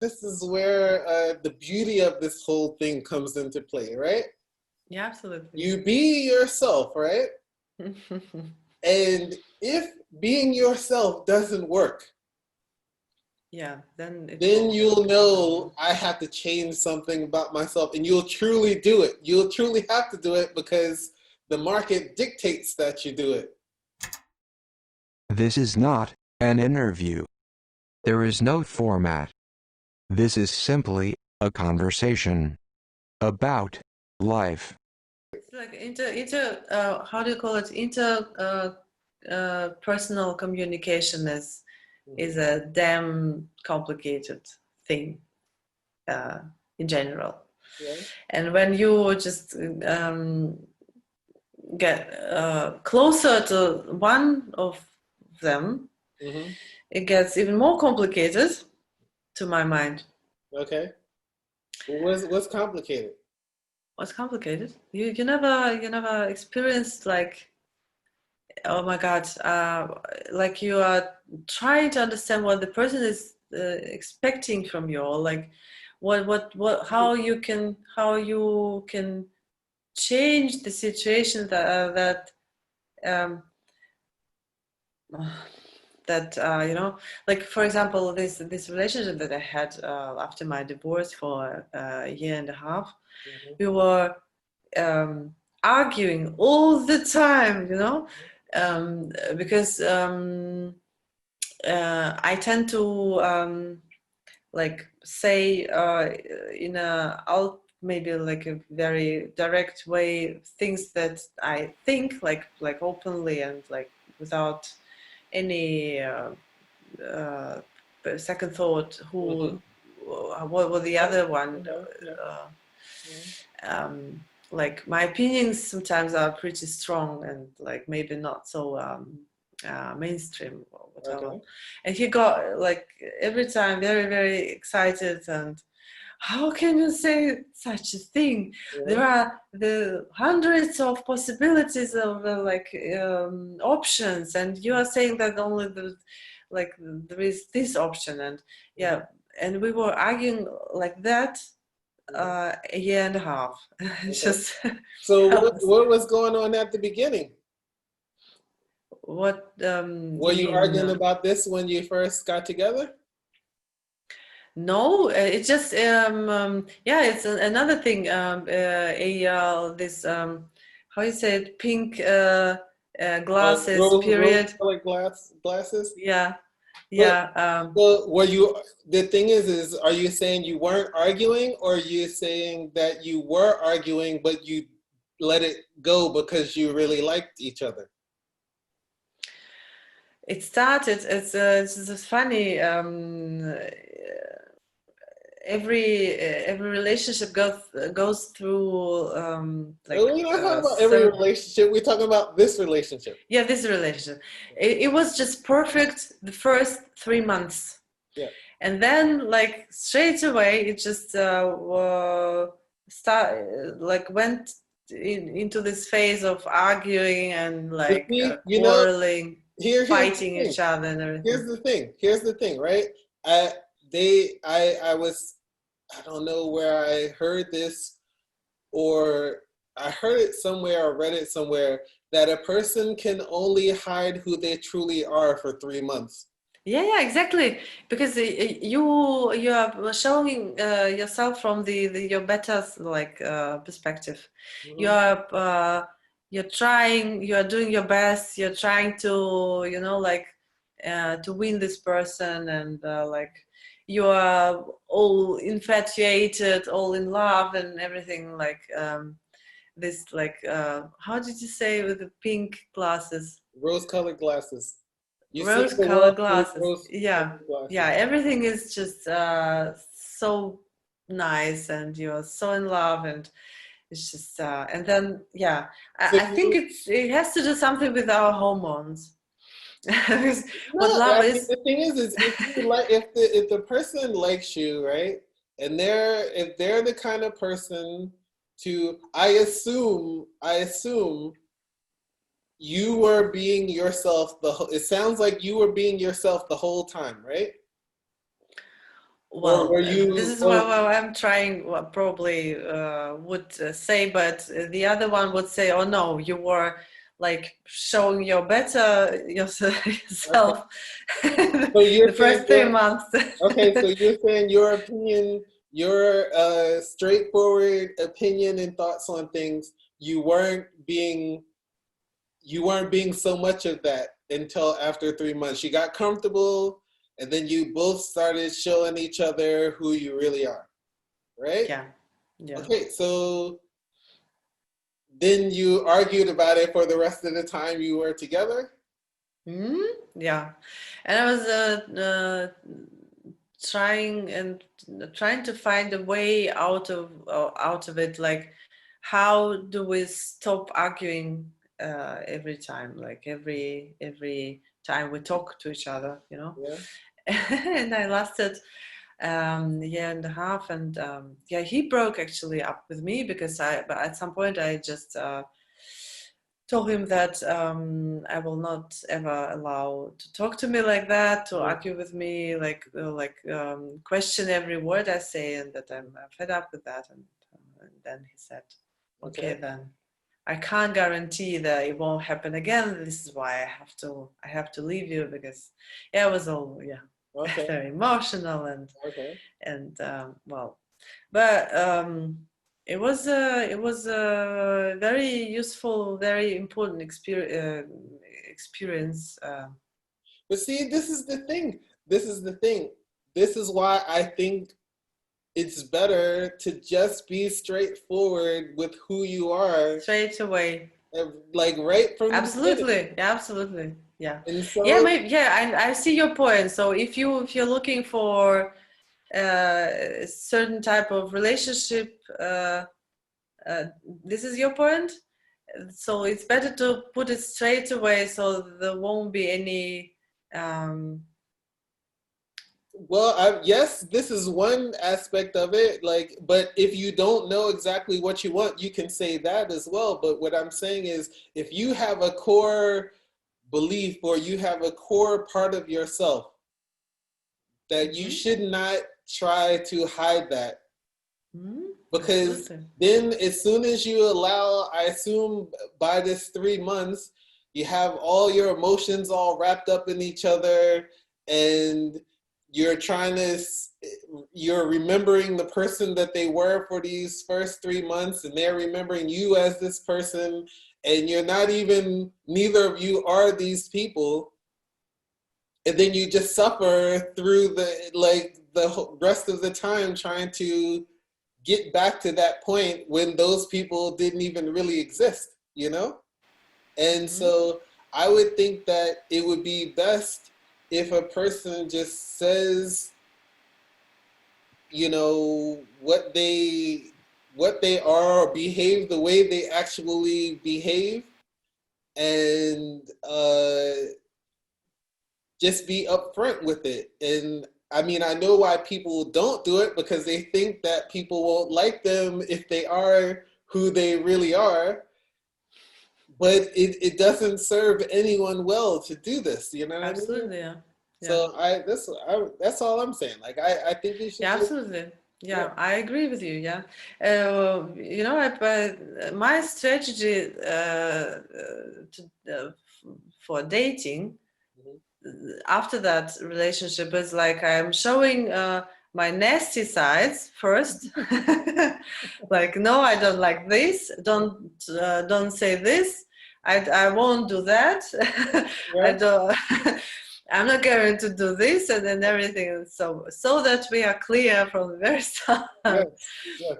this is where the beauty of this whole thing comes into play, right? Yeah, absolutely. You be yourself, right? And if being yourself doesn't work, Yeah, then it then won't you'll work. know I have to change something about myself, and you'll truly do it. You'll truly have to do it because the market dictates that you do it. This is not an interview. There is no format. This is simply a conversation about life. It's like how do you call it? Personal communication is Mhm. a damn complicated thing uh, in general. Yeah. And when you just get closer to one of them, Mm-hmm. it gets even more complicated to my mind. Okay. What's complicated? What's complicated? You never experienced like, oh my God, like you are trying to understand what the person is expecting from you, or like how you can change the situation um, like for example, this relationship that I had after my divorce for a year and a half, Mm-hmm. we were um, arguing all the time, because I tend to like say in maybe like a very direct way things that I think, like openly and like without any uh, second thought Mm-hmm. what was the other one. Uh-huh. Yeah. Uh, Yeah. um, like my opinions sometimes are pretty strong and like maybe not so mainstream or whatever. Okay. And he got like every time very, very excited and how can you say such a thing? Yeah. There are the hundreds of possibilities of options, and you are saying that only there is this option, and Mm-hmm. yeah, and we were arguing like that Mm-hmm. a year and a half. Okay. Just So that what was what was going on at the beginning? what Were you you mean? arguing about this when you first got together? No, it's just yeah, it's another thing. A this how you say it, pink glasses Rose period. colored glasses. Yeah, But yeah. well, were you? The thing is, are you saying you weren't arguing, or are you saying that you were arguing, but you let it go because you really liked each other? It started. It's just funny. Every relationship goes through We're not talking about every so relationship. We're talking about this relationship. yeah, this relationship. It was just perfect the first 3 months, Yeah. and then like straight away it just start like went into this phase of arguing and But like see, quarreling, here's the fighting thing. each other and everything. Here's the thing, right? I I was, I don't know where I heard this, or I heard it somewhere or read it somewhere, that a person can only hide who they truly are for 3 months. Yeah, yeah, exactly. Because you are showing yourself from your better like perspective. You Mhm. are you're trying, you are doing your best. You're trying to like to win this person, and like you are all infatuated, all in love, and everything. Like this, like how did you say with the pink glasses? Rose-colored glasses. You see the Rose-colored world through glasses. Yeah, rose-colored yeah. glasses. Everything is just so nice, and you're so in love, and it's just. And then, yeah, So I think it has to do something with our hormones. Because what no, love I mean is. the thing is if you like, if the person likes you, right, and if they're the kind of person to, I assume you were being yourself it sounds like you were being yourself the whole time, right? Or Well, were this you, is or what I'm trying, what probably would say, but the other one would say, "Oh no, you were like showing your better okay. yourself So you're the saying first three your, months." okay, so you're saying your opinion, your straightforward opinion and thoughts on things, you weren't being so much of that until after 3 months. You got comfortable, and then you both started showing each other who you really are, right? Yeah, yeah. Okay, so then you argued about it for the rest of the time you were together? Mm, yeah, and I was trying and trying to find a way out of it. Like, how do we stop arguing every time? Like every time we talk to each other, you know. Yeah. And I lasted a year and a half, and yeah, he broke actually up with me because but at some point I just told him that I will not ever allow to talk to me like that, to Mm, argue with me, like question every word I say, and that I'm fed up with that. And then he said, "Okay, okay. then I can't guarantee that it won't happen again. This is why I have to leave you because yeah, it was all yeah Okay. very emotional Okay. and well, but it was a very useful, very important experience. But see, this is the thing. This is the thing. This is why I think it's better to just be straightforward with who you are, Straight away. like right from the beginning. Absolutely, yeah, absolutely, yeah, And yeah, so, maybe, yeah. I see your point. So if you're looking for a certain type of relationship, uh, this is your point. So it's better to put it straight away, so there won't be any. Um, well, yes, this is one aspect of it. Like, but if you don't know exactly what you want, you can say that as well. But what I'm saying is, if you have a core belief or you have a core part of yourself, that you mhm, should not try to hide that, mhm, because absolutely. then as soon as you allow, I assume by this 3 months, you have all your emotions all wrapped up in each other, and you're trying to, you're remembering the person that they were for these first 3 months, and they're remembering you as this person, and you're not even, neither of you are these people, and then you just suffer through the, like, the rest of the time trying to get back to that point when those people didn't even really exist, you know? And Mhm. so I would think that it would be best if a person just says, you know, what they are, or behave the way they actually behave, and just be upfront with it. And I mean, I know why people don't do it, because they think that people won't like them if they are who they really are. But it doesn't serve anyone well to do this. You know what I mean? Absolutely, yeah, yeah, So that's all I'm saying. Like I think you should yeah, just, absolutely. yeah. Yeah, I agree with you. Yeah, you know, my strategy to, for dating Mhm. after that relationship is like I'm showing my nasty sides first. Like, no, I don't like this. Don't say this. I won't do that. I Yeah. don't. I'm not going to do this, and then everything. So that we are clear from the very start. Yes. Yes.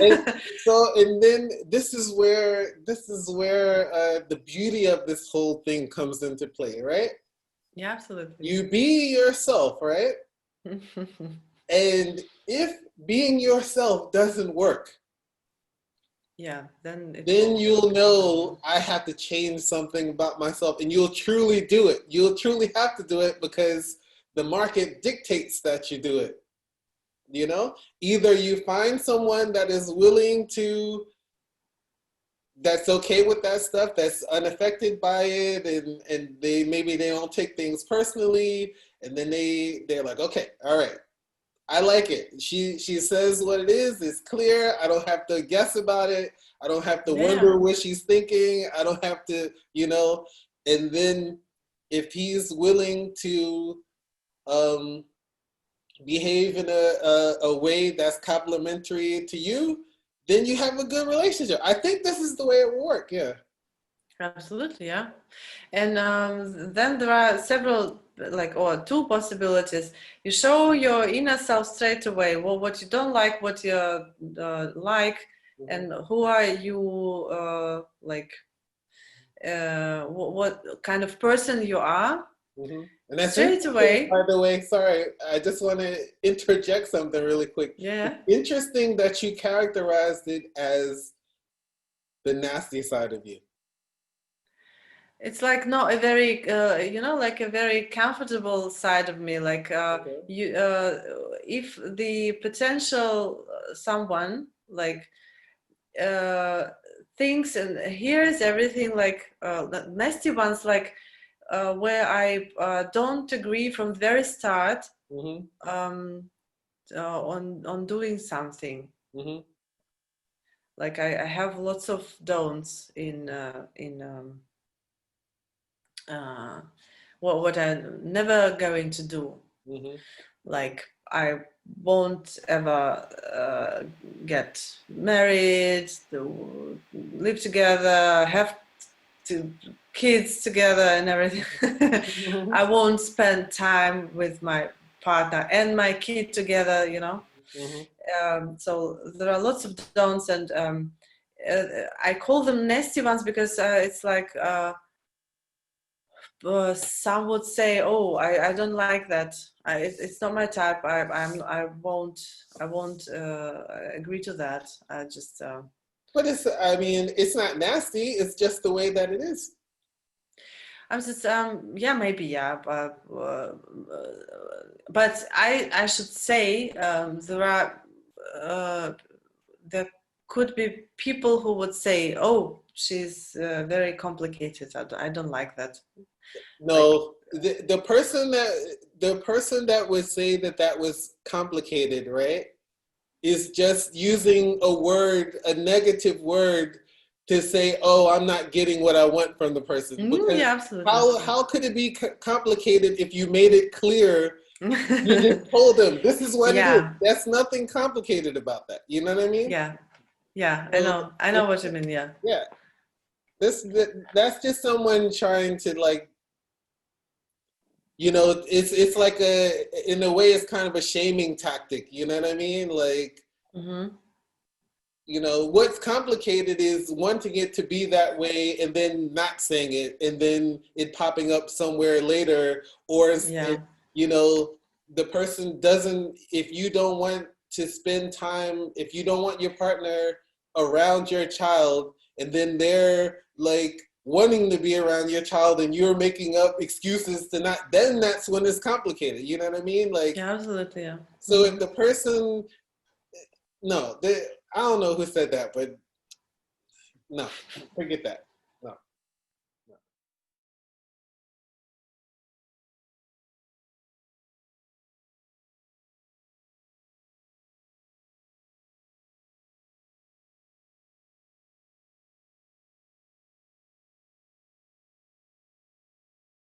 And so, and then this is where the beauty of this whole thing comes into play, right? Yeah, absolutely. You be yourself, right? And if being yourself doesn't work, Yeah, then it then will you'll happen. know I have to change something about myself, and you'll truly do it. You'll truly have to do it because the market dictates that you do it. You know, either you find someone that is willing to, that's okay with that stuff, that's unaffected by it, and they maybe they don't take things personally, and then they're like, okay, all right, I like it. She says what it is. It's clear. I don't have to guess about it. I don't have to Yeah. wonder what she's thinking. I don't have to, you know. And then if he's willing to um, behave in a way that's complimentary to you, then you have a good relationship. I think this is the way it will work. Yeah. Absolutely, yeah. And then there are several, like, or two possibilities. You show your inner self straight away. Well, what you don't like, what you like, Mm-hmm. and who are you, like, what kind of person you are, Mm-hmm. And that's straight interesting, away. by the way. Sorry, I just want to interject something really quick. Yeah. It's interesting that you characterized it as the nasty side of you. It's like not a very, like a very comfortable side of me. Like Okay. if the potential someone like thinks and hears everything, like the nasty ones, like where I don't agree from the very start Mm-hmm. on doing something. Mm-hmm. Like I have lots of don'ts in what I'm never going to do. Mm-hmm. Like I won't ever get married, to live together, have kids together and everything. Mm-hmm. I won't spend time with my partner and my kid together, so there are lots of don'ts, and I call them nasty ones because it's like some would say, "Oh, I don't like that. It's not my type. I won't agree to that. I just." But it's not nasty. It's just the way that it is. I'm just yeah, maybe, yeah, but I should say there could be people who would say, "Oh, she's very complicated. I don't like that." Like, No, the person that would say that that was complicated, right, is just using a negative word to say, "Oh, I'm not getting what I want from the person." Because yeah, absolutely. how could it be complicated if you made it clear? You just told them this is what it is. Yeah, That's nothing complicated about that. You know what I mean? yeah, yeah. So I know what you mean. Yeah. yeah, that's just someone trying to like, it's like in a way it's kind of a shaming tactic. You know what I mean? Like, Mm-hmm. What's complicated is wanting it to be that way and then not saying it and then it popping up somewhere later, or Yeah. the person doesn't, if you don't want to spend time, if you don't want your partner around your child, and then they're like wanting to be around your child and you're making up excuses to not, then that's when it's complicated. You know what I mean? Like, Yeah, absolutely. Yeah. so if the person, no, I don't know who said that, but no, forget that.